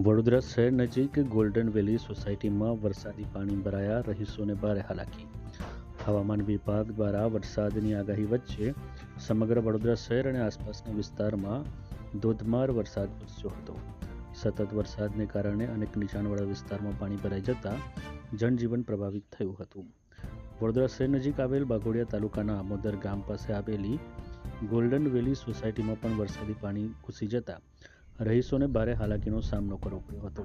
વડોદરા શહેર નજીક ગોલ્ડન વેલી સોસાયટીમાં વરસાદી પાણી ભરાયા, રહીશોને ભારે હાલાકી. હવામાન વિભાગ દ્વારા વરસાદની આગાહી વચ્ચે સમગ્ર વડોદરા શહેર અને આસપાસના વિસ્તારમાં ધોધમાર વરસાદ વરસ્યો હતો. સતત વરસાદને કારણે અનેક નીચાણવાળા વિસ્તારમાં પાણી ભરાઈ જતા જનજીવન પ્રભાવિત થયું હતું. વડોદરા શહેર નજીક આવેલ બાઘોડિયા તાલુકાના આમોદર ગામ પાસે આવેલી ગોલ્ડન વેલી સોસાયટીમાં પણ વરસાદી પાણી ઘૂસી જતા રહીશોને ભારે હાલાકીનો સામનો કરવો પડ્યો હતો.